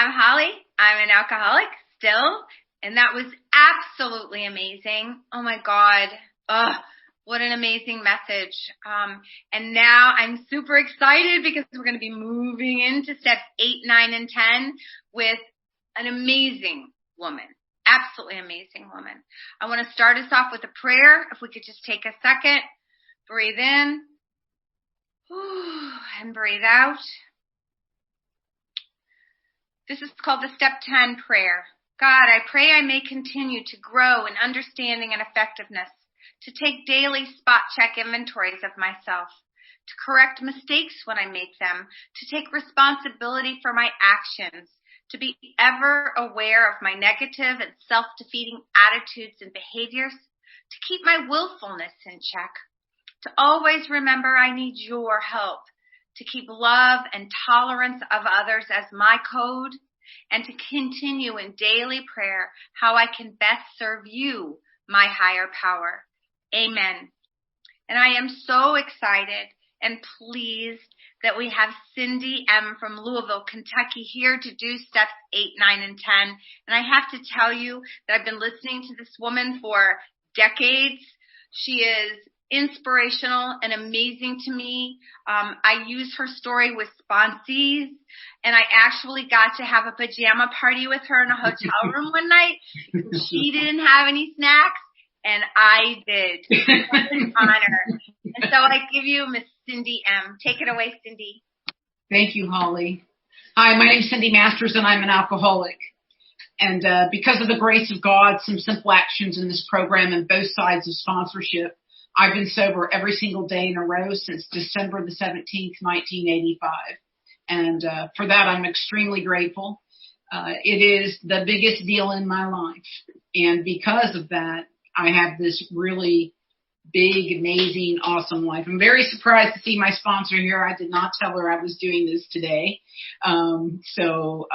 I'm Holly. I'm an alcoholic still, and that was absolutely amazing. Oh my God. What an amazing message. And now I'm super excited because we're going to be moving into steps 8, 9, and 10 with an amazing woman. Absolutely amazing woman. I want to start us off with a prayer. If we could just take a second, breathe in, and breathe out. This is called the Step 10 prayer. God, I pray I may continue to grow in understanding and effectiveness, to take daily spot check inventories of myself, to correct mistakes when I make them, to take responsibility for my actions, to be ever aware of my negative and self-defeating attitudes and behaviors, to keep my willfulness in check, to always remember I need your help, to keep love and tolerance of others as my code, and to continue in daily prayer how I can best serve you, my higher power. Amen. And I am so excited and pleased that we have Cyndi M. from Louisville, Kentucky here to do steps 8, 9, and 10. And I have to tell you that I've been listening to this woman for decades. She is inspirational and amazing to me. I use her story with sponsees, and I actually got to have a pajama party with her in a hotel room one night because she didn't have any snacks, and I did. What an honor. And so I give you Miss Cyndi M. Take it away, Cyndi. Thank you, Holly. Hi, my name is Cyndi Masters, and I'm an alcoholic. And because of the grace of God, some simple actions in this program and both sides of sponsorship, I've been sober every single day in a row since December the 17th, 1985. And for that, I'm extremely grateful. It is the biggest deal in my life. And because of that, I have this really big, amazing, awesome life. I'm very surprised to see my sponsor here. I did not tell her I was doing this today. So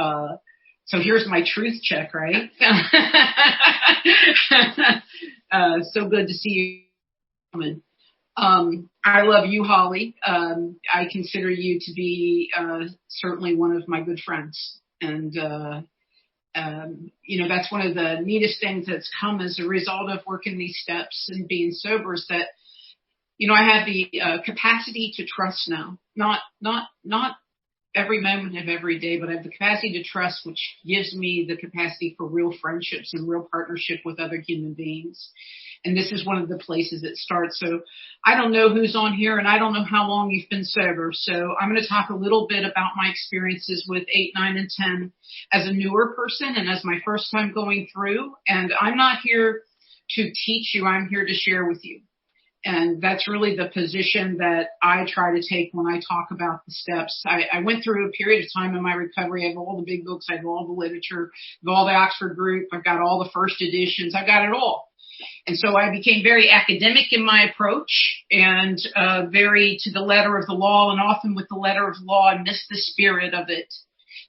here's my truth check, right? So good to see you. I love you, Holly. I consider you to be certainly one of my good friends. And, that's one of the neatest things that's come as a result of working these steps and being sober is that, I have the capacity to trust now. Not every moment of every day, but I have the capacity to trust, which gives me the capacity for real friendships and real partnership with other human beings. And this is one of the places it starts. So I don't know who's on here and I don't know how long you've been sober. So I'm going to talk a little bit about my experiences with 8, 9, and 10 as a newer person and as my first time going through. And I'm not here to teach you. I'm here to share with you. And that's really the position that I try to take when I talk about the steps. I went through a period of time in my recovery. I have all the big books. I have all the literature. I have all the Oxford group. I've got all the first editions. I've got it all. And so I became very academic in my approach and very to the letter of the law. And often with the letter of the law, I missed the spirit of it.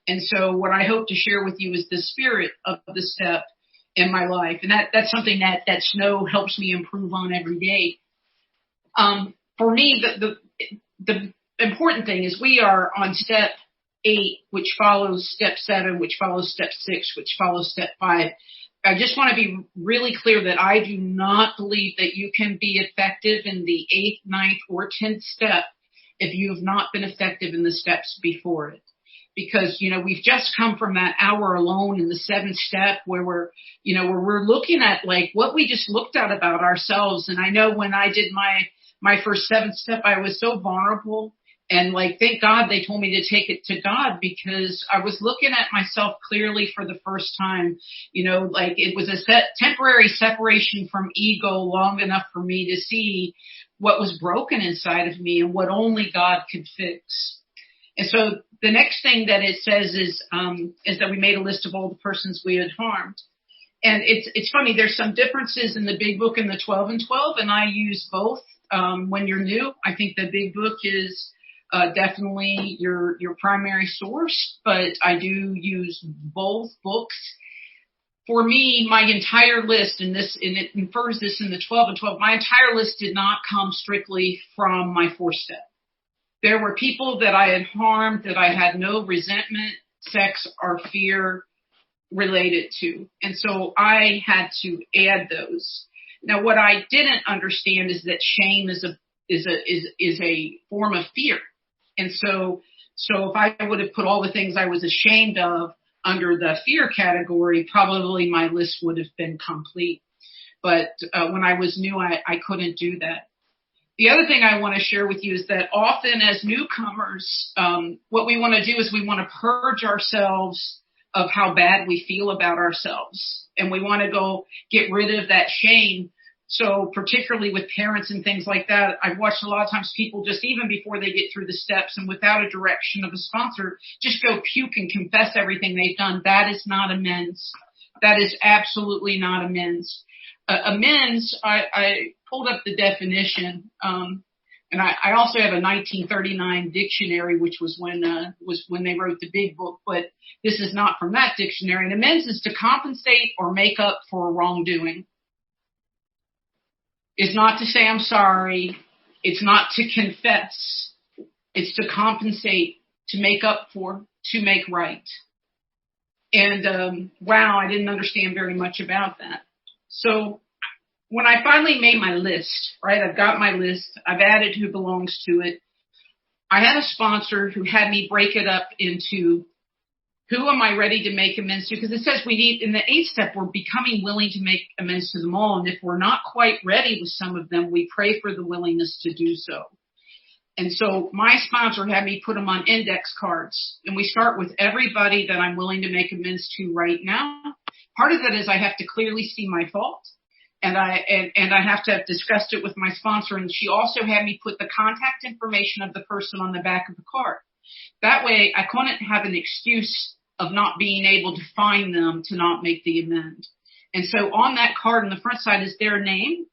And so what I hope to share with you is the spirit of the step in my life. And that's something that Snow helps me improve on every day. For me, the important thing is we are on step 8, which follows step 7, which follows step 6, which follows step 5. I just want to be really clear that I do not believe that you can be effective in the 8th, 9th, or 10th step if you have not been effective in the steps before it. Because, we've just come from that hour alone in the 7th step where we're looking at like what we just looked at about ourselves. And I know when I did my first 7th step, I was so vulnerable. And thank God they told me to take it to God because I was looking at myself clearly for the first time. It was a temporary separation from ego long enough for me to see what was broken inside of me and what only God could fix. And so the next thing that it says is that we made a list of all the persons we had harmed. And it's funny, there's some differences in the big book and the 12 and 12, and I use both. When you're new, I think the big book is definitely your primary source, but I do use both books. For me, my entire list, and it infers this in the 12 and 12, my entire list did not come strictly from my 4th step. There were people that I had harmed that I had no resentment sex are fear related to. And so I had to add those. Now, what I didn't understand is that shame is a form of fear. And so if I would have put all the things I was ashamed of under the fear category, probably my list would have been complete. But when I was new, I couldn't do that. The other thing I want to share with you is that often as newcomers, what we want to do is we want to purge ourselves of how bad we feel about ourselves. And we want to go get rid of that shame. So particularly with parents and things like that, I've watched a lot of times people just even before they get through the steps and without a direction of a sponsor, just go puke and confess everything they've done. That is not amends. That is absolutely not amends. Amends, I pulled up the definition, and I also have a 1939 dictionary, which was when they wrote the big book, but this is not from that dictionary. And amends is to compensate or make up for wrongdoing. It's not to say I'm sorry. It's not to confess. It's to compensate, to make up for, to make right. And wow, I didn't understand very much about that. So when I finally made my list, right, I've got my list, I've added who belongs to it. I had a sponsor who had me break it up into who am I ready to make amends to? Because it says we need, in the 8th step, we're becoming willing to make amends to them all. And if we're not quite ready with some of them, we pray for the willingness to do so. And so my sponsor had me put them on index cards. And we start with everybody that I'm willing to make amends to right now. Part of that is I have to clearly see my fault. And I have to have discussed it with my sponsor. And she also had me put the contact information of the person on the back of the card. That way I couldn't have an excuse of not being able to find them to not make the amend. And so on that card on the front side is their name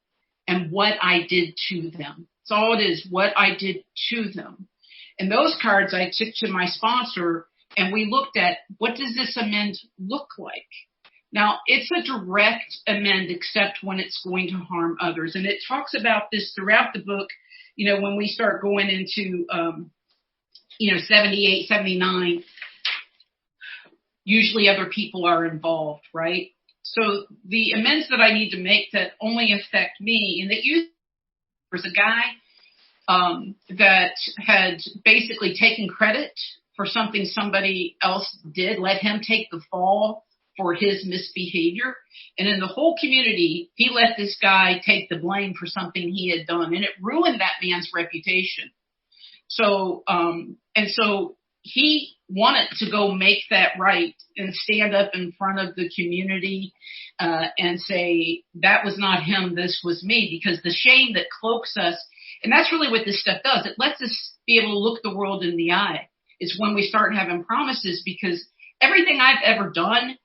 and what I did to them. That's all it is, what I did to them. And those cards I took to my sponsor and we looked at what does this amend look like? Now, it's a direct amend except when it's going to harm others. And it talks about this throughout the book, you know, when we start going into, 78, 79, usually other people are involved, right? So the amends that I need to make that only affect me, and that usually there's a guy that had basically taken credit for something somebody else did, let him take the fall for his misbehavior. And in the whole community, he let this guy take the blame for something he had done, and it ruined that man's reputation. So he wanted to go make that right and stand up in front of the community and say, that was not him, this was me, because the shame that cloaks us, and that's really what this stuff does. It lets us be able to look the world in the eye. It's when we start having promises, because everything I've ever done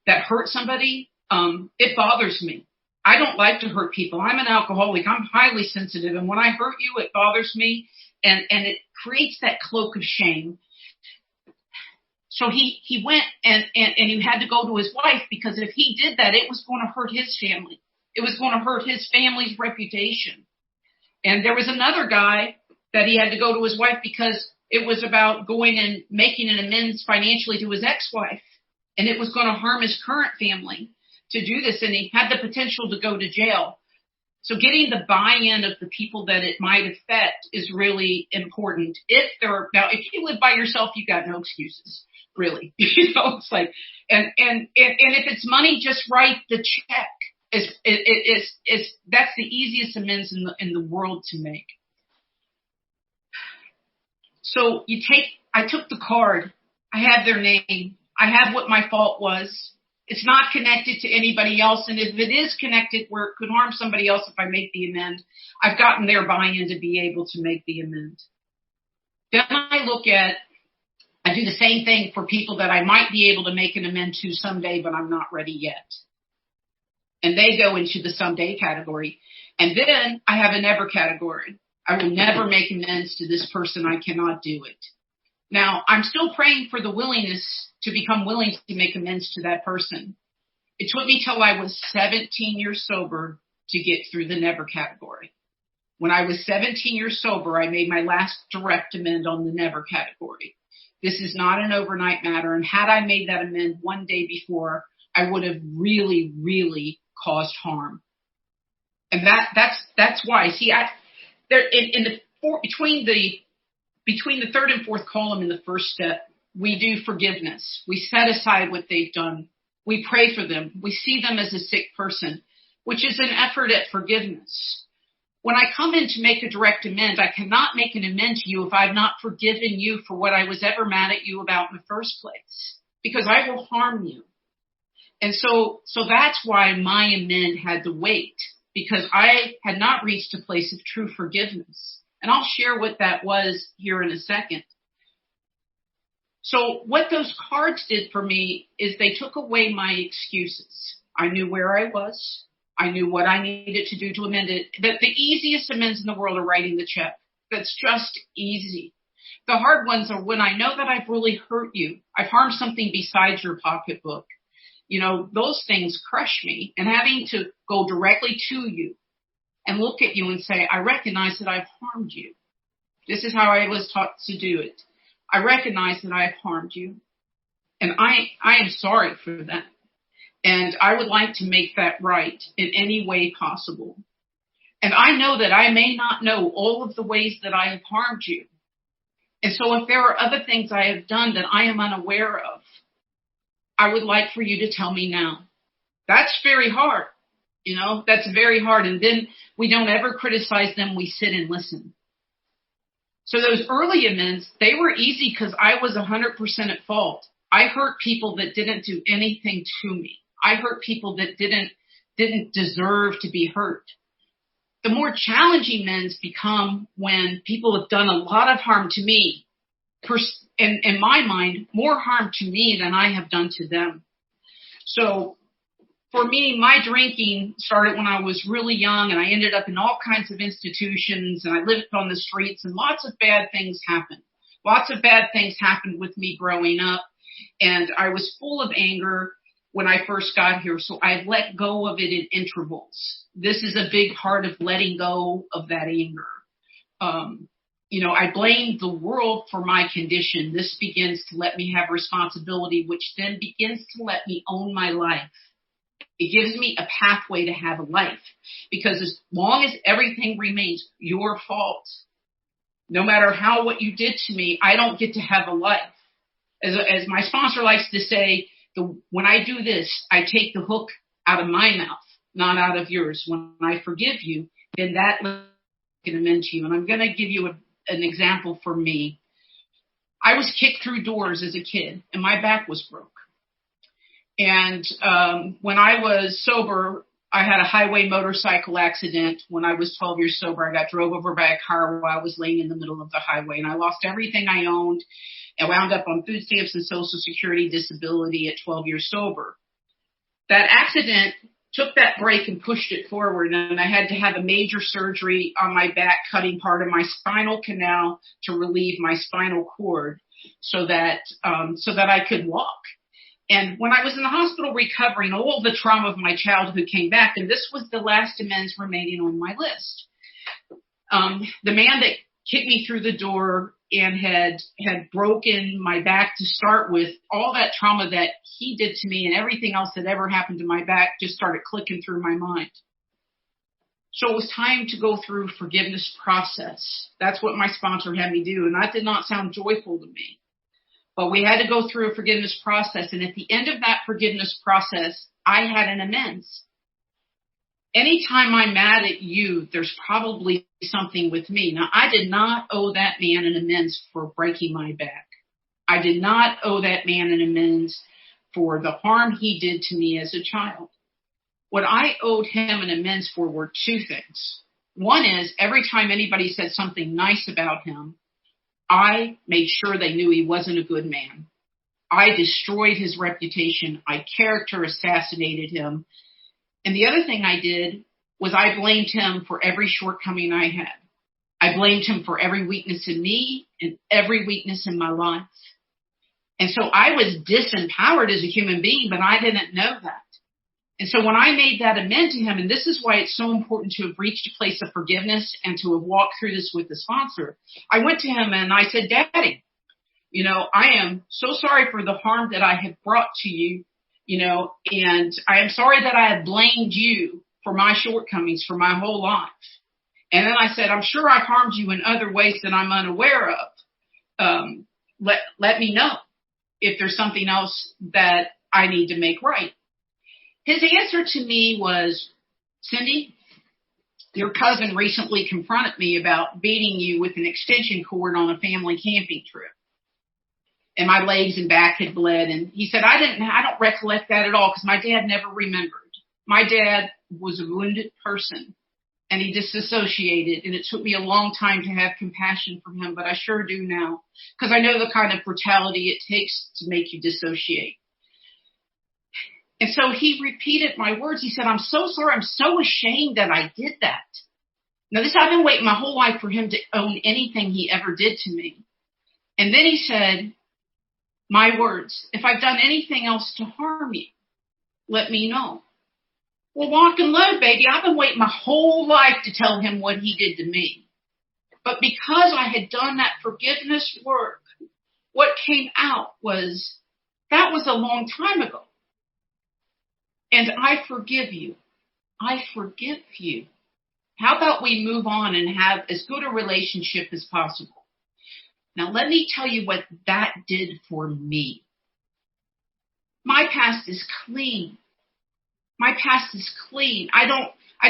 that hurt somebody, it bothers me. I don't like to hurt people. I'm an alcoholic. I'm highly sensitive. And when I hurt you, it bothers me. And it creates that cloak of shame. So he went and he had to go to his wife, because if he did that, it was going to hurt his family. It was going to hurt his family's reputation. And there was another guy that he had to go to his wife because it was about going and making an amends financially to his ex-wife. And it was going to harm his current family to do this. And he had the potential to go to jail. So getting the buy-in of the people that it might affect is really important. Now, if you live by yourself, you got no excuses, really. It's like, and if it's money, just write the check. That's the easiest amends in the world to make. So I took the card. I have their name. I have what my fault was. It's not connected to anybody else. And if it is connected where it could harm somebody else if I make the amend, I've gotten their buy-in to be able to make the amend. Then I do the same thing for people that I might be able to make an amend to someday, but I'm not ready yet. And they go into the someday category. And then I have a never category. I will never make amends to this person. I cannot do it. Now, I'm still praying for the willingness to become willing to make amends to that person. It took me till I was 17 years sober to get through the never category. When I was 17 years sober, I made my last direct amend on the never category. This is not an overnight matter. And had I made that amend one day before, I would have really, really caused harm. And that's why. See, between the third and fourth column in the first step, we do forgiveness. We set aside what they've done. We pray for them. We see them as a sick person, which is an effort at forgiveness. When I come in to make a direct amend, I cannot make an amend to you if I've not forgiven you for what I was ever mad at you about in the first place, because I will harm you. And so that's why my amend had to wait, because I had not reached a place of true forgiveness. And I'll share what that was here in a second. So what those cards did for me is they took away my excuses. I knew where I was. I knew what I needed to do to amend it. The easiest amends in the world are writing the check. That's just easy. The hard ones are when I know that I've really hurt you. I've harmed something besides your pocketbook. You know, those things crush me. And having to go directly to you and look at you and say, I recognize that I've harmed you. This is how I was taught to do it. I recognize that I have harmed you. And I am sorry for that. And I would like to make that right in any way possible. And I know that I may not know all of the ways that I have harmed you. And so if there are other things I have done that I am unaware of, I would like for you to tell me now. That's very hard. You know, that's very hard. And then we don't ever criticize them. We sit and listen. So those early amends, they were easy because I was 100% at fault. I hurt people that didn't do anything to me. I hurt people that didn't deserve to be hurt. The more challenging amends become when people have done a lot of harm to me. In my mind, more harm to me than I have done to them. So for me, my drinking started when I was really young, and I ended up in all kinds of institutions, and I lived on the streets, and lots of bad things happened. Lots of bad things happened with me growing up, and I was full of anger when I first got here, so I let go of it in intervals. This is a big part of letting go of that anger. I blamed the world for my condition. This begins to let me have responsibility, which then begins to let me own my life. It gives me a pathway to have a life, because as long as everything remains your fault, no matter what you did to me, I don't get to have a life. As my sponsor likes to say, when I do this, I take the hook out of my mouth, not out of yours. When I forgive you, then that can amend to you. And I'm going to give you an example for me. I was kicked through doors as a kid, and my back was broke. And when I was sober, I had a highway motorcycle accident. When I was 12 years sober, I got drove over by a car while I was laying in the middle of the highway, and I lost everything I owned. I wound up on food stamps and Social Security disability at 12 years sober. That accident took that brake and pushed it forward, and I had to have a major surgery on my back, cutting part of my spinal canal to relieve my spinal cord so that I could walk. And when I was in the hospital recovering, all the trauma of my childhood came back, and this was the last amends remaining on my list. The man that kicked me through the door and had broken my back to start with, all that trauma that he did to me and everything else that ever happened to my back just started clicking through my mind. So it was time to go through forgiveness process. That's what my sponsor had me do, and that did not sound joyful to me. But we had to go through a forgiveness process, and at the end of that forgiveness process, I had an amends. Anytime I'm mad at you, there's probably something with me. Now, I did not owe that man an amends for breaking my back. I did not owe that man an amends for the harm he did to me as a child. What I owed him an amends for were two things. One is every time anybody said something nice about him, I made sure they knew he wasn't a good man. I destroyed his reputation. I character assassinated him. And the other thing I did was I blamed him for every shortcoming I had. I blamed him for every weakness in me and every weakness in my life. And so I was disempowered as a human being, but I didn't know that. And so when I made that amend to him, and this is why it's so important to have reached a place of forgiveness and to have walked through this with the sponsor, I went to him and I said, Daddy, I am so sorry for the harm that I have brought to you, and I am sorry that I have blamed you for my shortcomings for my whole life. And then I said, I'm sure I've harmed you in other ways that I'm unaware of. Let me know if there's something else that I need to make right. His answer to me was, Cyndi, your cousin recently confronted me about beating you with an extension cord on a family camping trip. And my legs and back had bled. And he said, I don't recollect that at all because my dad never remembered. My dad was a wounded person and he disassociated. And it took me a long time to have compassion for him, but I sure do now because I know the kind of brutality it takes to make you dissociate. And so he repeated my words. He said, I'm so sorry. I'm so ashamed that I did that. Now I've been waiting my whole life for him to own anything he ever did to me. And then he said, my words, if I've done anything else to harm you, let me know. Well, walk and load, baby. I've been waiting my whole life to tell him what he did to me. But because I had done that forgiveness work, what came out was, that was a long time ago. And I forgive you. I forgive you. How about we move on and have as good a relationship as possible? Now, let me tell you what that did for me. My past is clean. My past is clean. I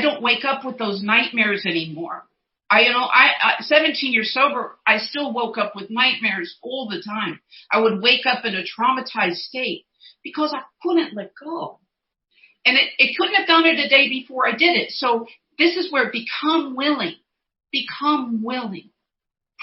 don't wake up with those nightmares anymore. 17 years sober, I still woke up with nightmares all the time. I would wake up in a traumatized state because I couldn't let go. And it couldn't have done it a day before I did it. So this is where become willing. Become willing.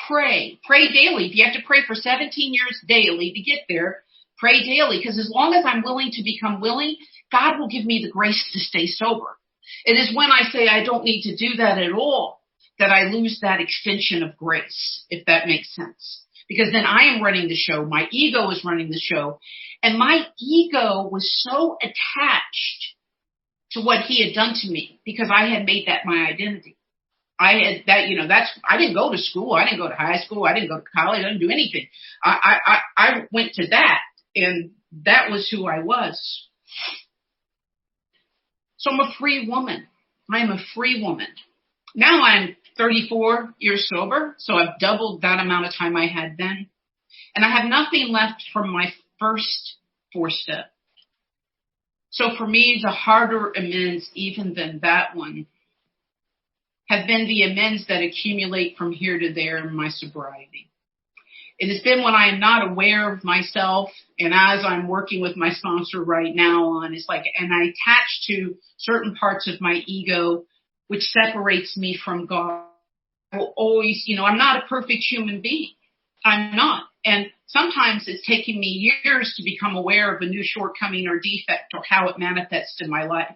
Pray daily. If you have to pray for 17 years daily to get there, pray daily. Because as long as I'm willing to become willing, God will give me the grace to stay sober. It is when I say I don't need to do that at all that I lose that extension of grace, if that makes sense. Because then I am running the show. My ego is running the show. And my ego was so attached to what he had done to me because I had made that my identity. I didn't go to school. I didn't go to high school. I didn't go to college. I didn't do anything. I went to that, and that was who I was. So I'm a free woman. I am a free woman. Now I'm 34 years sober, so I've doubled that amount of time I had then. And I have nothing left from my first 4-step. So for me, the harder amends, even than that one, have been the amends that accumulate from here to there in my sobriety. It has been when I am not aware of myself, and as I'm working with my sponsor right now on, and I attach to certain parts of my ego, which separates me from God. I will always, I'm not a perfect human being. I'm not. And sometimes it's taken me years to become aware of a new shortcoming or defect or how it manifests in my life.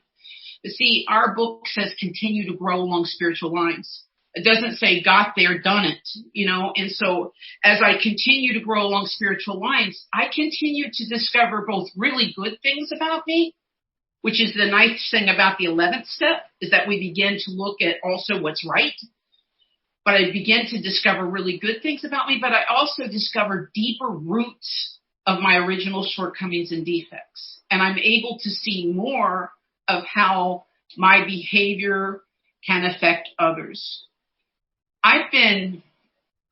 But see, our book says continue to grow along spiritual lines. It doesn't say got there, done it, And so as I continue to grow along spiritual lines, I continue to discover both really good things about me, which is the nice thing about the 11th step, is that we begin to look at also what's right. But I begin to discover really good things about me, but I also discover deeper roots of my original shortcomings and defects. And I'm able to see more of how my behavior can affect others.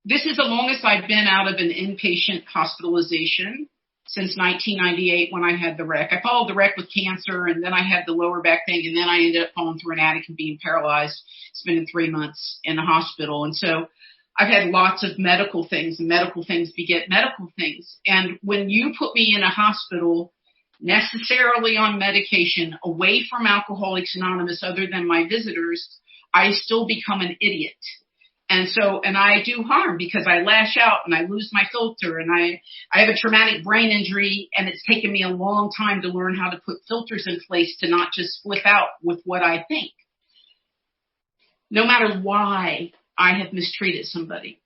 This is the longest I've been out of an inpatient hospitalization since 1998 when I had the wreck. I followed the wreck with cancer, and then I had the lower back thing, and then I ended up falling through an attic and being paralyzed, spending 3 months in the hospital. And so I've had lots of medical things, and medical things beget medical things. And when you put me in a hospital, necessarily on medication, away from Alcoholics Anonymous other than my visitors, I still become an idiot. And I do harm because I lash out and I lose my filter, and I have a traumatic brain injury, and it's taken me a long time to learn how to put filters in place to not just flip out with what I think. No matter why I have mistreated somebody,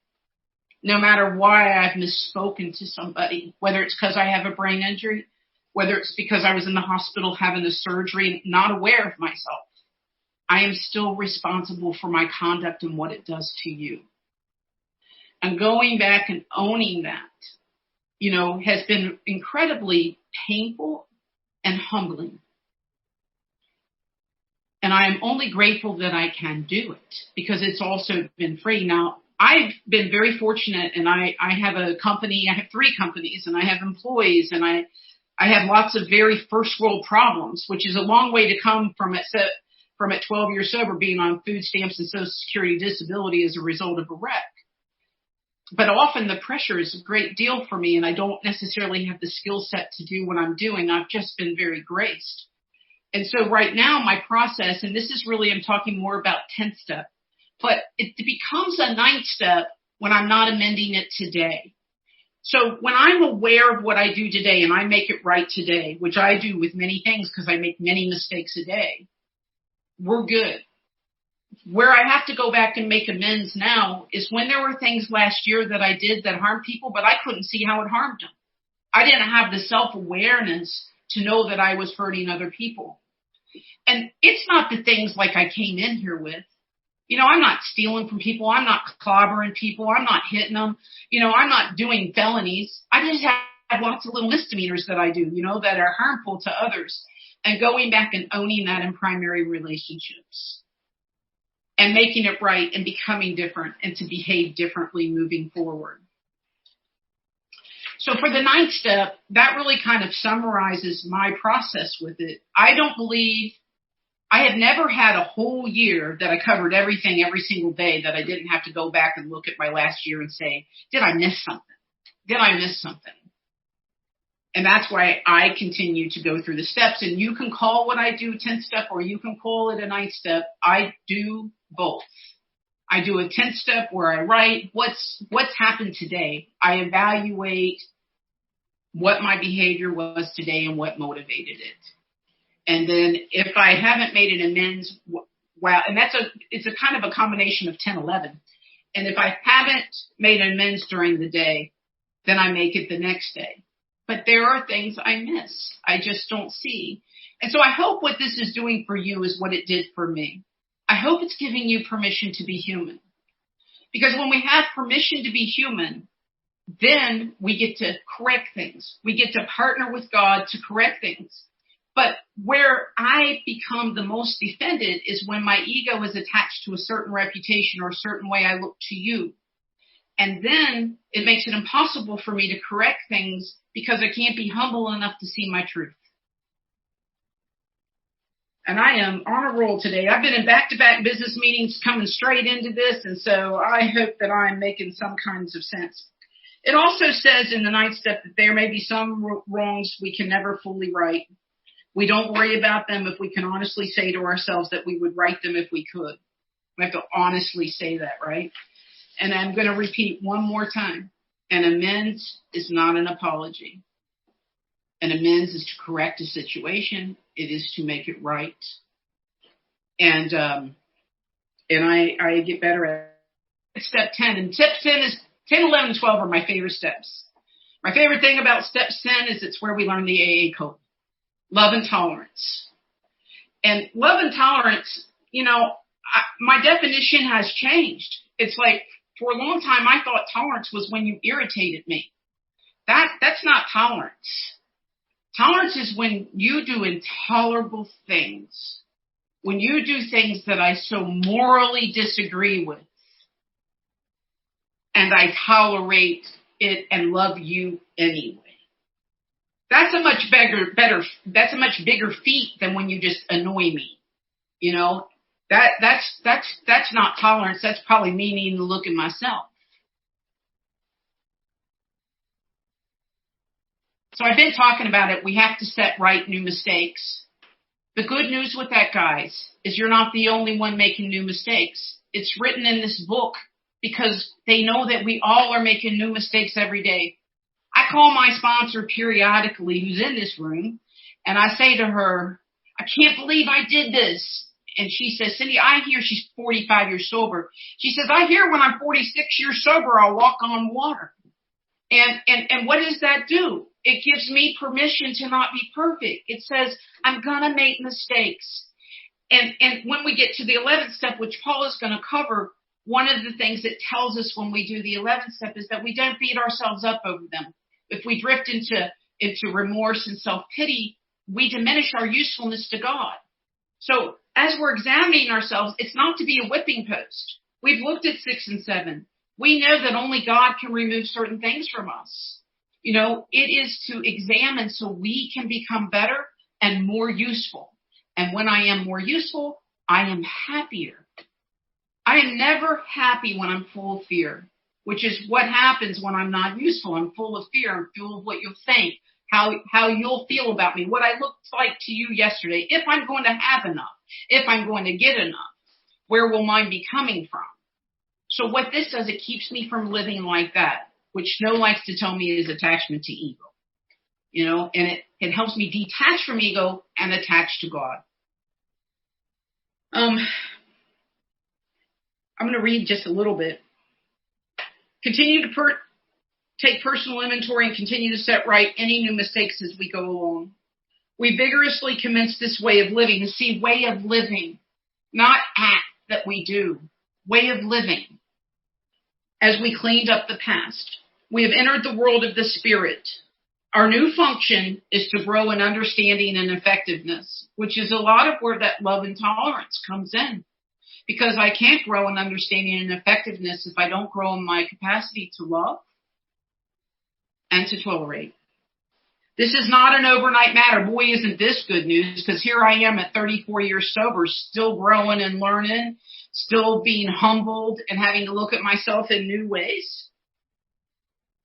no matter why I've misspoken to somebody, whether it's because I have a brain injury, whether it's because I was in the hospital having the surgery and not aware of myself, I am still responsible for my conduct and what it does to you. And going back and owning that has been incredibly painful and humbling. And I am only grateful that I can do it because it's also been free. Now, I've been very fortunate, and I have a company. I have 3 companies, and I have employees, and I have lots of very first world problems, which is a long way to come from at 12 years sober, being on food stamps and Social Security disability as a result of a wreck. But often the pressure is a great deal for me, and I don't necessarily have the skill set to do what I'm doing. I've just been very graced. And so right now my process, and this is really, I'm talking more about 10th step, but it becomes a 9th step when I'm not amending it today. So when I'm aware of what I do today and I make it right today, which I do with many things because I make many mistakes a day, we're good. Where I have to go back and make amends now is when there were things last year that I did that harmed people, but I couldn't see how it harmed them. I didn't have the self-awareness to know that I was hurting other people. And it's not the things like I came in here with. I'm not stealing from people. I'm not clobbering people. I'm not hitting them. I'm not doing felonies. I just have lots of little misdemeanors that I do, that are harmful to others. And going back and owning that in primary relationships and making it right and becoming different and to behave differently moving forward. So for the 9th step, that really kind of summarizes my process with it. I have never had a whole year that I covered everything every single day that I didn't have to go back and look at my last year and say, did I miss something? Did I miss something? And that's why I continue to go through the steps. And you can call what I do 10th step, or you can call it a 9th step. I do both. I do a 10th step where I write what's happened today. I evaluate what my behavior was today and what motivated it. And then if I haven't made an amends, and it's a kind of a combination of 10, 11. And if I haven't made an amends during the day, then I make it the next day. But there are things I miss. I just don't see. And so I hope what this is doing for you is what it did for me. I hope it's giving you permission to be human. Because when we have permission to be human, then we get to correct things. We get to partner with God to correct things. But where I become the most offended is when my ego is attached to a certain reputation or a certain way I look to you. And then it makes it impossible for me to correct things because I can't be humble enough to see my truth. And I am on a roll today. I've been in back-to-back business meetings coming straight into this, and so I hope that I'm making some kinds of sense. It also says in the 9th step that there may be some wrongs we can never fully right. We don't worry about them if we can honestly say to ourselves that we would right them if we could. We have to honestly say that, right? And I'm going to repeat one more time. An amends is not an apology. An amends is to correct a situation. It is to make it right. And I get better at step 10. And step 10 is 10, 11, and 12 are my favorite steps. My favorite thing about step 10 is it's where we learn the AA code. Love and tolerance. And love and tolerance, my definition has changed. It's like for a long time, I thought tolerance was when you irritated me. That's not tolerance. Tolerance is when you do intolerable things. When you do things that I so morally disagree with. And I tolerate it and love you anyway. That's a much that's a much bigger feat than when you just annoy me. That's not tolerance. That's probably me needing to look at myself. So I've been talking about it. We have to set right new mistakes. The good news with that, guys, is you're not the only one making new mistakes. It's written in this book because they know that we all are making new mistakes every day. I call my sponsor periodically, who's in this room, and I say to her, I can't believe I did this. And she says, Cyndi, I hear she's 45 years sober. She says, I hear when I'm 46 years sober, I'll walk on water. And what does that do? It gives me permission to not be perfect. It says, I'm going to make mistakes. And when we get to the 11th step, which Paul is going to cover, one of the things it tells us when we do the 11th step is that we don't beat ourselves up over them. If we drift into remorse and self-pity, we diminish our usefulness to God. So as we're examining ourselves, it's not to be a whipping post. We've looked at 6 and 7. We know that only God can remove certain things from us. It is to examine so we can become better and more useful. And when I am more useful, I am happier. I am never happy when I'm full of fear, which is what happens when I'm not useful. I'm full of fear. I'm full of what you'll think, how you'll feel about me, what I looked like to you yesterday. If I'm going to have enough, if I'm going to get enough, where will mine be coming from? So what this does, it keeps me from living like that, which Snow likes to tell me is attachment to ego. And it helps me detach from ego and attach to God. I'm going to read just a little bit. Continue to take personal inventory and continue to set right any new mistakes as we go along. We vigorously commence this way of living. And see, way of living, not act that we do. Way of living. As we cleaned up the past, we have entered the world of the Spirit. Our new function is to grow in understanding and effectiveness, which is a lot of where that love and tolerance comes in. Because I can't grow in understanding and effectiveness if I don't grow in my capacity to love and to tolerate. This is not an overnight matter. Boy, isn't this good news, because here I am at 34 years sober, still growing and learning, still being humbled and having to look at myself in new ways.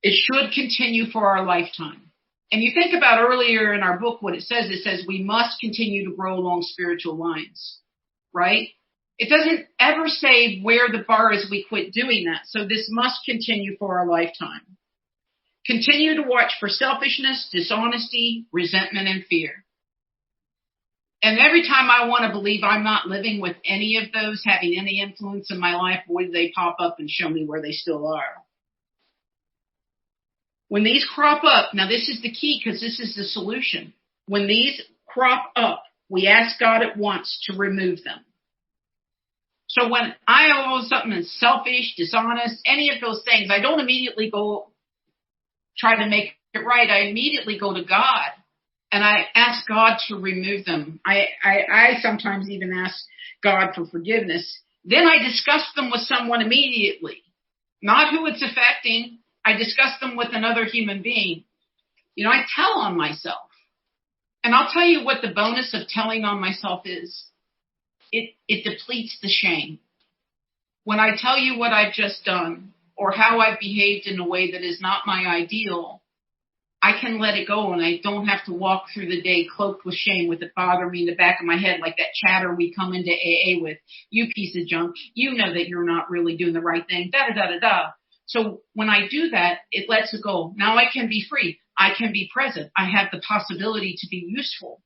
It should continue for our lifetime. And you think about earlier in our book what it says we must continue to grow along spiritual lines, right? It doesn't ever say where the bar is we quit doing that. So this must continue for our lifetime. Continue to watch for selfishness, dishonesty, resentment, and fear. And every time I want to believe I'm not living with any of those, having any influence in my life, boy, do they pop up and show me where they still are. When these crop up, now this is the key because this is the solution. When these crop up, we ask God at once to remove them. So when I owe something that's selfish, dishonest, any of those things, I don't immediately go try to make it right. I immediately go to God and I ask God to remove them. I sometimes even ask God for forgiveness. Then I discuss them with someone immediately, not who it's affecting. I discuss them with another human being. I tell on myself. And I'll tell you what the bonus of telling on myself is. It depletes the shame. When I tell you what I've just done or how I've behaved in a way that is not my ideal, I can let it go and I don't have to walk through the day cloaked with shame with it bothering me in the back of my head like that chatter we come into AA with. You piece of junk. You know that you're not really doing the right thing. Da-da-da-da-da. So when I do that, it lets it go. Now I can be free. I can be present. I have the possibility to be useful.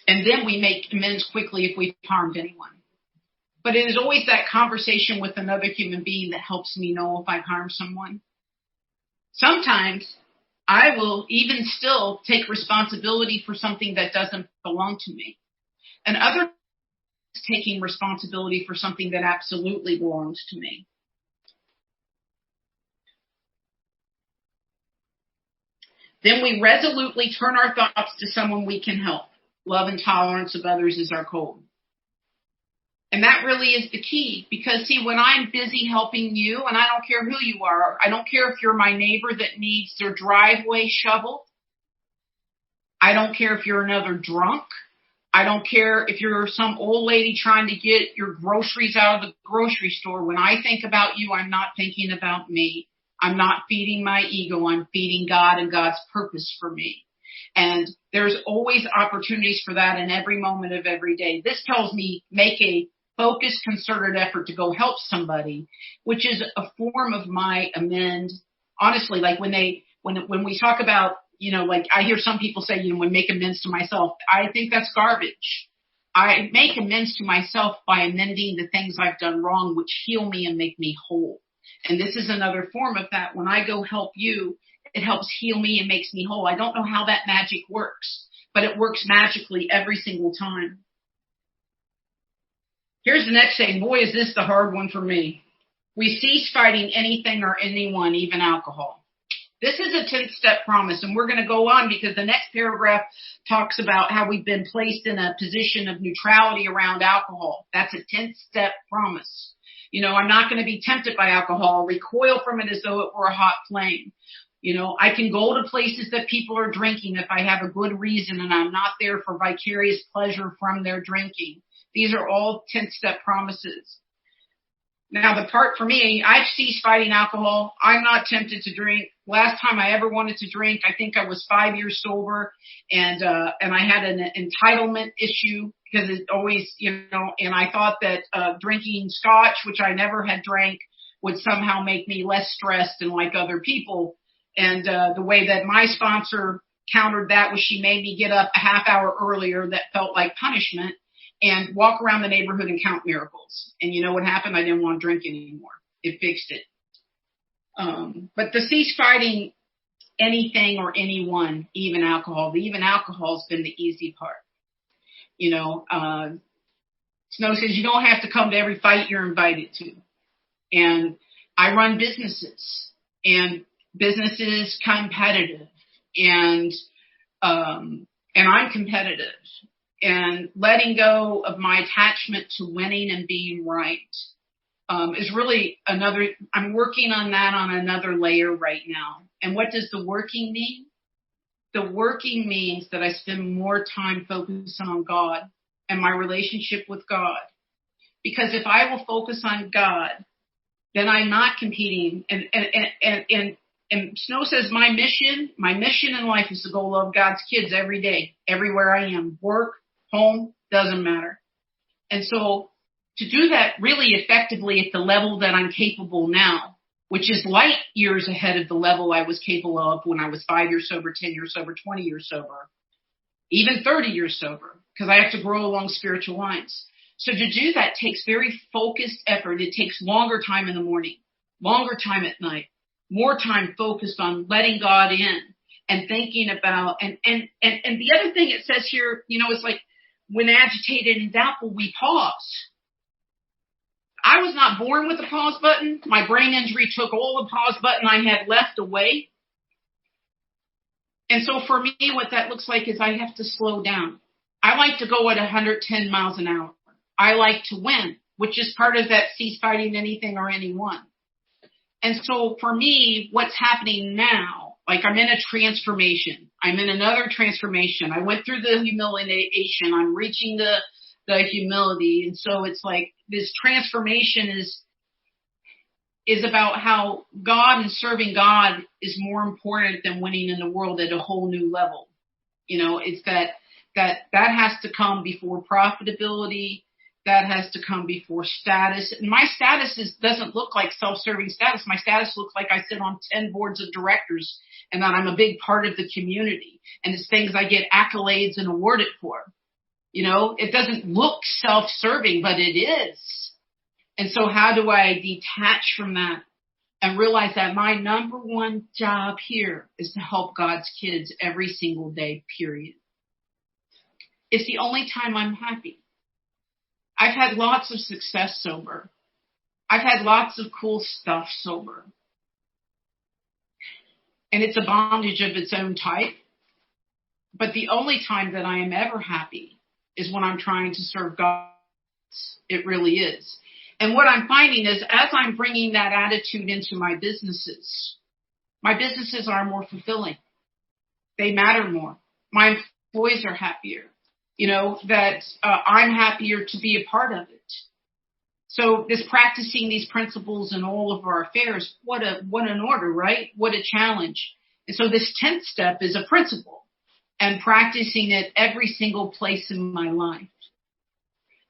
And then we make amends quickly if we've harmed anyone. But it is always that conversation with another human being that helps me know if I've harmed someone. Sometimes I will even still take responsibility for something that doesn't belong to me. And other taking responsibility for something that absolutely belongs to me. Then we resolutely turn our thoughts to someone we can help. Love and tolerance of others is our code. And that really is the key, because see, when I'm busy helping you, and I don't care who you are, I don't care if you're my neighbor that needs their driveway shoveled. I don't care if you're another drunk. I don't care if you're some old lady trying to get your groceries out of the grocery store. When I think about you, I'm not thinking about me. I'm not feeding my ego. I'm feeding God and God's purpose for me. And there's always opportunities for that in every moment of every day. This tells me make a focused, concerted effort to go help somebody, which is a form of my amend. Honestly, like when we talk about, like I hear some people say, when make amends to myself, I think that's garbage. I make amends to myself by amending the things I've done wrong, which heal me and make me whole. And this is another form of that. When I go help you, it helps heal me and makes me whole. I don't know how that magic works, but it works magically every single time. Here's the next thing. Boy, is this the hard one for me. We cease fighting anything or anyone, even alcohol. This is a 10-step promise, and we're going to go on because the next paragraph talks about how we've been placed in a position of neutrality around alcohol. That's a 10-step promise. I'm not going to be tempted by alcohol, recoil from it as though it were a hot flame. I can go to places that people are drinking if I have a good reason and I'm not there for vicarious pleasure from their drinking. These are all 10-step promises. Now, the part for me, I've ceased fighting alcohol. I'm not tempted to drink. Last time I ever wanted to drink, I think I was 5 years sober, and I had an entitlement issue because it always, and I thought that drinking scotch, which I never had drank, would somehow make me less stressed and like other people. And the way that my sponsor countered that was she made me get up a half hour earlier that felt like punishment and walk around the neighborhood and count miracles. And you know what happened? I didn't want to drink anymore. It fixed it. But the cease fighting anything or anyone, even alcohol. Even alcohol's been the easy part. Snow says you don't have to come to every fight you're invited to. And I run businesses, and businesses competitive, and I'm competitive. And letting go of my attachment to winning and being right is really I'm working on that on another layer right now. And what does the working mean? The working means that I spend more time focusing on God and my relationship with God. Because if I will focus on God, then I'm not competing. And Snow says my mission in life is to go love God's kids every day, everywhere I am, work, home, doesn't matter. And so to do that really effectively at the level that I'm capable now, which is light years ahead of the level I was capable of when I was 5 years sober, 10 years sober, 20 years sober, even 30 years sober, because I have to grow along spiritual lines. So to do that takes very focused effort. It takes longer time in the morning, longer time at night, more time focused on letting God in and thinking about, and the other thing it says here, it's like when agitated and doubtful, we pause. I was not born with a pause button. My brain injury took all the pause button I had left away. And so for me, what that looks like is I have to slow down. I like to go at 110 miles an hour. I like to win, which is part of that cease fighting anything or anyone. And so for me, what's happening now, like I'm in a transformation. I'm in another transformation. I went through the humiliation. I'm reaching the humility. And so it's like this transformation is about how God and serving God is more important than winning in the world at a whole new level. It's that has to come before profitability. That has to come before status. And my status doesn't look like self-serving status. My status looks like I sit on 10 boards of directors and that I'm a big part of the community. And it's things I get accolades and awarded for. It doesn't look self-serving, but it is. And so how do I detach from that and realize that my number one job here is to help God's kids every single day, period. It's the only time I'm happy. I've had lots of success sober. I've had lots of cool stuff sober. And it's a bondage of its own type. But the only time that I am ever happy is when I'm trying to serve God. It really is. And what I'm finding is as I'm bringing that attitude into my businesses are more fulfilling. They matter more. My employees are happier. That I'm happier to be a part of it. So this practicing these principles in all of our affairs, what an order, right? What a challenge. And so this 10th step is a principle and practicing it every single place in my life.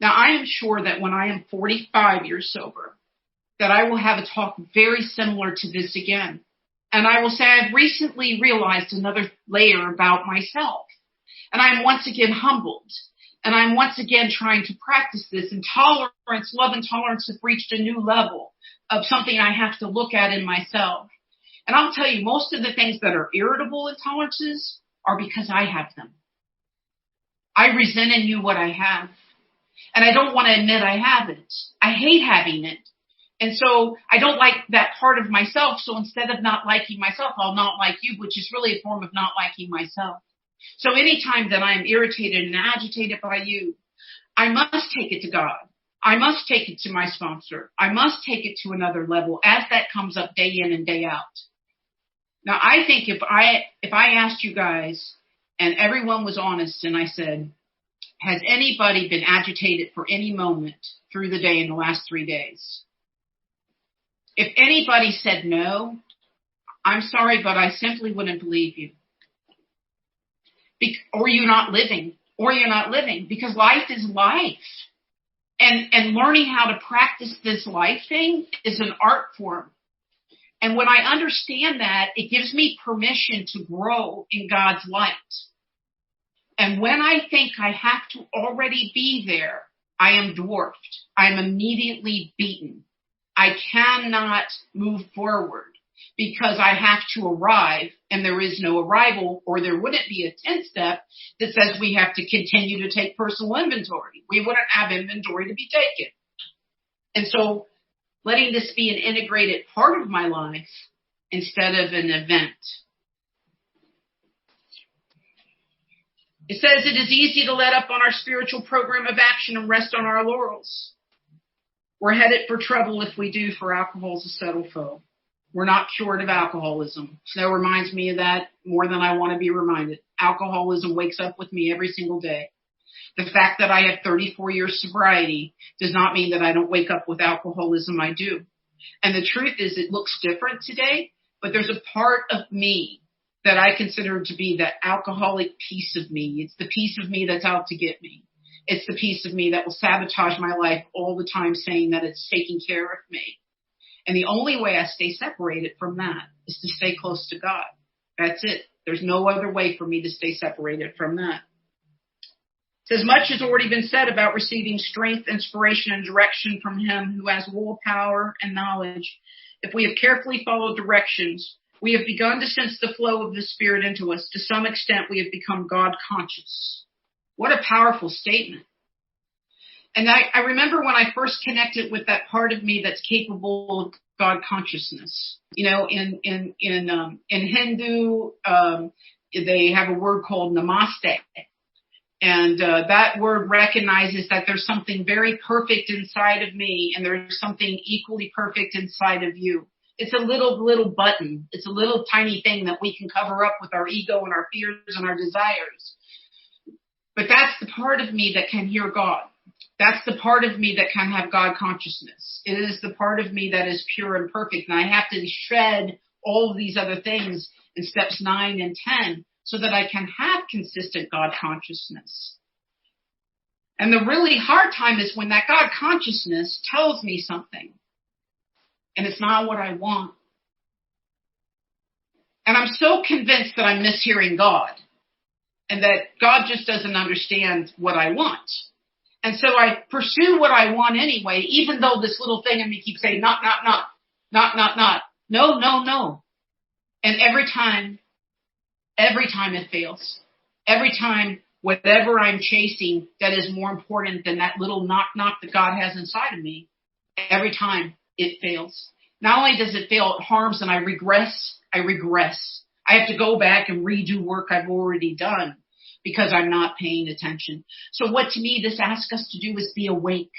Now, I am sure that when I am 45 years sober, that I will have a talk very similar to this again. And I will say I've recently realized another layer about myself. And I'm once again humbled. And I'm once again trying to practice this. And tolerance, love and tolerance have reached a new level of something I have to look at in myself. And I'll tell you, most of the things that are irritable intolerances are because I have them. I resent in you what I have. And I don't want to admit I have it. I hate having it. And so I don't like that part of myself. So instead of not liking myself, I'll not like you, which is really a form of not liking myself. So anytime that I'm irritated and agitated by you, I must take it to God. I must take it to my sponsor. I must take it to another level as that comes up day in and day out. Now, I think if I asked you guys and everyone was honest and I said, has anybody been agitated for any moment through the day in the last 3 days? If anybody said no, I'm sorry, but I simply wouldn't believe you. Or you're not living, because life is life. And learning how to practice this life thing is an art form. And when I understand that, it gives me permission to grow in God's light. And when I think I have to already be there, I am dwarfed. I am immediately beaten. I cannot move forward because I have to arrive, and there is no arrival, or there wouldn't be a 10th step that says we have to continue to take personal inventory. We wouldn't have inventory to be taken. And so letting this be an integrated part of my life instead of an event. It says it is easy to let up on our spiritual program of action and rest on our laurels. We're headed for trouble if we do, for alcohol's a subtle foe. We're not cured of alcoholism. Snow reminds me of that more than I want to be reminded. Alcoholism wakes up with me every single day. The fact that I have 34 years sobriety does not mean that I don't wake up with alcoholism. I do. And the truth is it looks different today, but there's a part of me that I consider to be that alcoholic piece of me. It's the piece of me that's out to get me. It's the piece of me that will sabotage my life all the time, saying that it's taking care of me. And the only way I stay separated from that is to stay close to God. That's it. There's no other way for me to stay separated from that. It says, much has already been said about receiving strength, inspiration, and direction from Him who has willpower and knowledge. If we have carefully followed directions, we have begun to sense the flow of the Spirit into us. To some extent, we have become God conscious. What a powerful statement. And I remember when I first connected with that part of me that's capable of God consciousness. You know, in Hindu, they have a word called namaste. And that word recognizes that there's something very perfect inside of me, and there's something equally perfect inside of you. It's a little button. It's a little tiny thing that we can cover up with our ego and our fears and our desires. But that's the part of me that can hear God. That's the part of me that can have God consciousness. It is the part of me that is pure and perfect. And I have to shred all of these other things in steps 9 and 10 so that I can have consistent God consciousness. And the really hard time is when that God consciousness tells me something and it's not what I want. And I'm so convinced that I'm mishearing God and that God just doesn't understand what I want. And so I pursue what I want anyway, even though this little thing in me keeps saying, not, no. And every time it fails. Every time whatever I'm chasing that is more important than that little knock that God has inside of me, every time it fails. Not only does it fail, it harms and I regress. I have to go back and redo work I've already done because I'm not paying attention. So what to me this asks us to do is be awake.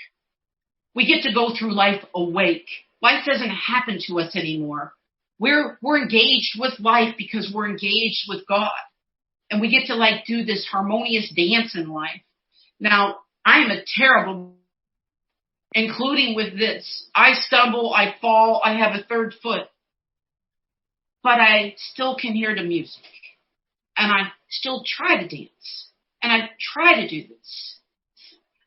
We get to go through life awake. Life doesn't happen to us anymore. We're engaged with life because we're engaged with God. And we get to do this harmonious dance in life. Now, I'm a terrible, including with this. I stumble, I fall, I have a third foot. But I still can hear the music. And I still try to dance. And I try to do this.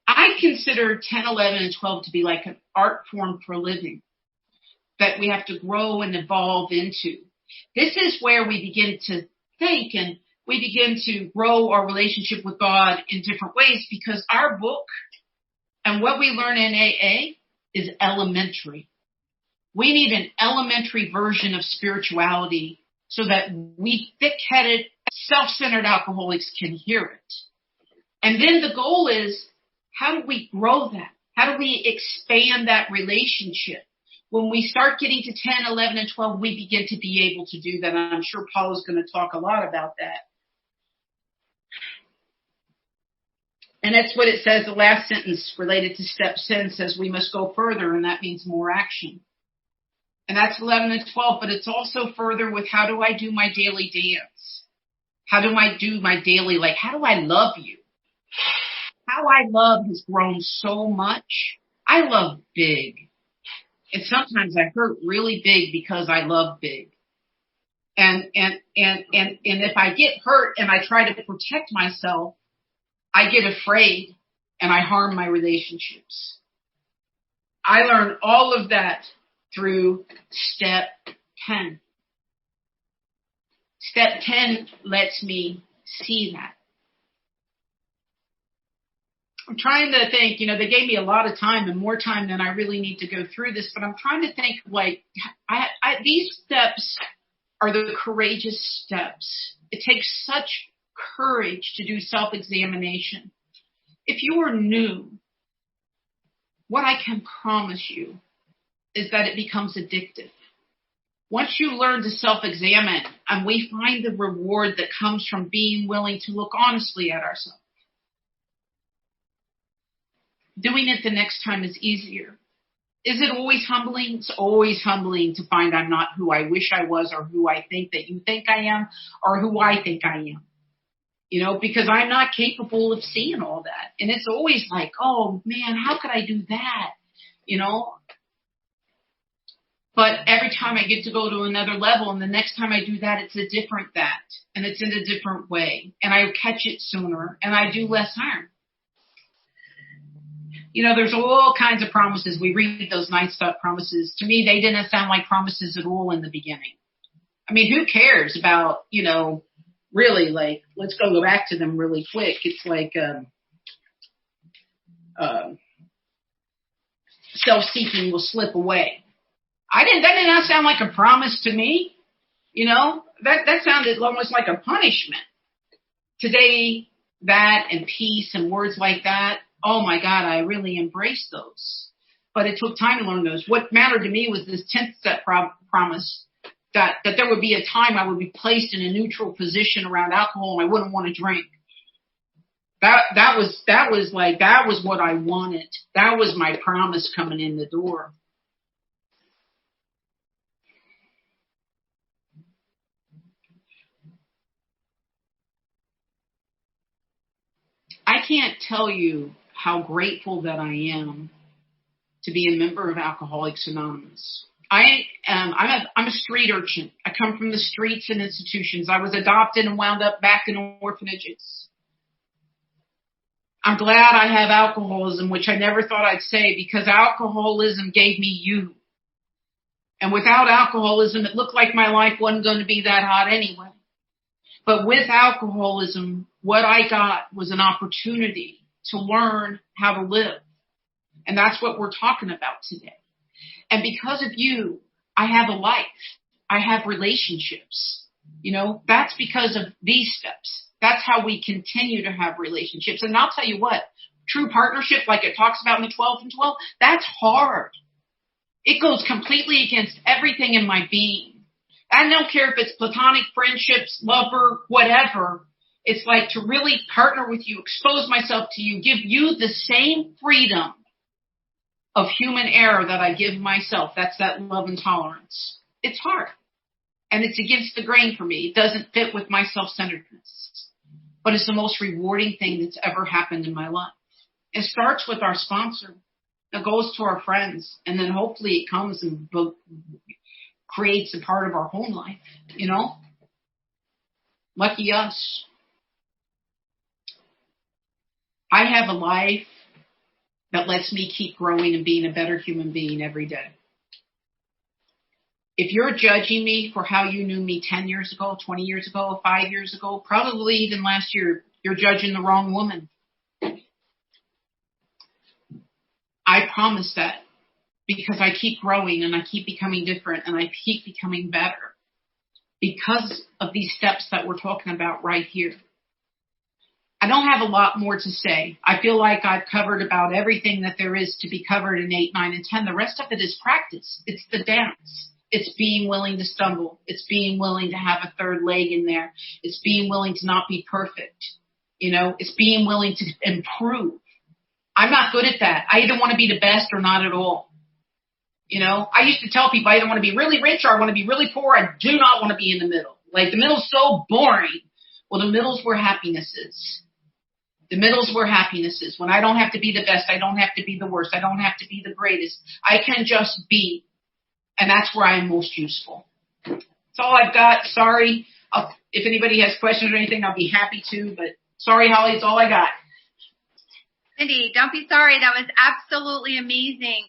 I consider 10, 11, and 12 to be like an art form for living that we have to grow and evolve into. This is where we begin to think and we begin to grow our relationship with God in different ways because our book and what we learn in AA is elementary. We need an elementary version of spirituality so that we thick-headed, self-centered alcoholics can hear it. And then the goal is, how do we grow that? How do we expand that relationship When we start getting to 10, 11, and 12, we begin to be able to do that. And I'm sure Paul is going to talk a lot about that. And that's what it says. The last sentence related to step 10 says we must go further, and that means more action. And that's 11 and 12, but it's also further with how do I do my daily dance? How do I do my daily, how do I love you? How I love has grown so much. I love big. And sometimes I hurt really big because I love big. And if I get hurt and I try to protect myself, I get afraid and I harm my relationships. I learned all of that through step 10. Step 10 lets me see that. I'm trying to think, they gave me a lot of time and more time than I really need to go through this, but I'm trying to think these steps are the courageous steps. It takes such courage to do self-examination. If you are new, what I can promise you is that it becomes addictive. Once you learn to self-examine, and we find the reward that comes from being willing to look honestly at ourselves. Doing it the next time is easier. Is it always humbling? It's always humbling to find I'm not who I wish I was or who I think that you think I am or who I think I am. Because I'm not capable of seeing all that. And it's always like, oh man, how could I do that? But every time I get to go to another level, and the next time I do that, it's a different that. And it's in a different way. And I catch it sooner and I do less harm. There's all kinds of promises. We read those nice stuff promises. To me, they didn't sound like promises at all in the beginning. I mean, who cares about, really, let's go back to them really quick. It's like self-seeking will slip away. That did not sound like a promise to me. That sounded almost like a punishment. Today, that and peace and words like that, oh my God, I really embraced those. But it took time to learn those. What mattered to me was this 10th step promise that there would be a time I would be placed in a neutral position around alcohol and I wouldn't want to drink. That was what I wanted. That was my promise coming in the door. I can't tell you how grateful that I am to be a member of Alcoholics Anonymous. I'm a street urchin. I come from the streets and institutions. I was adopted and wound up back in orphanages. I'm glad I have alcoholism, which I never thought I'd say, because alcoholism gave me you. And without alcoholism, it looked like my life wasn't going to be that hot anyway. But with alcoholism, what I got was an opportunity to learn how to live. And that's what we're talking about today. And because of you, I have a life. I have relationships. That's because of these steps. That's how we continue to have relationships. And I'll tell you what, true partnership, like it talks about in the 12 and 12, that's hard. It goes completely against everything in my being. I don't care if it's platonic friendships, lover, whatever. It's like to really partner with you, expose myself to you, give you the same freedom of human error that I give myself. That's that love and tolerance. It's hard. And it's against the grain for me. It doesn't fit with my self-centeredness. But it's the most rewarding thing that's ever happened in my life. It starts with our sponsor. It goes to our friends. And then hopefully it comes and creates a part of our home life. Lucky us. I have a life that lets me keep growing and being a better human being every day. If you're judging me for how you knew me 10 years ago, 20 years ago, 5 years ago, probably even last year, you're judging the wrong woman. I promise that because I keep growing and I keep becoming different and I keep becoming better because of these steps that we're talking about right here. I don't have a lot more to say. I feel like I've covered about everything that there is to be covered in 8, 9, and 10. The rest of it is practice. It's the dance. It's being willing to stumble. It's being willing to have a third leg in there. It's being willing to not be perfect. It's being willing to improve. I'm not good at that. I either want to be the best or not at all. I used to tell people I either want to be really rich or I want to be really poor. I do not want to be in the middle. Like, the middle's so boring. Well, the middle's where happiness is. The middle's where happiness is. When I don't have to be the best, I don't have to be the worst, I don't have to be the greatest. I can just be. And that's where I am most useful. That's all I've got. Sorry. If anybody has questions or anything, I'll be happy to. But sorry, Holly, it's all I got. Cyndi, don't be sorry. That was absolutely amazing.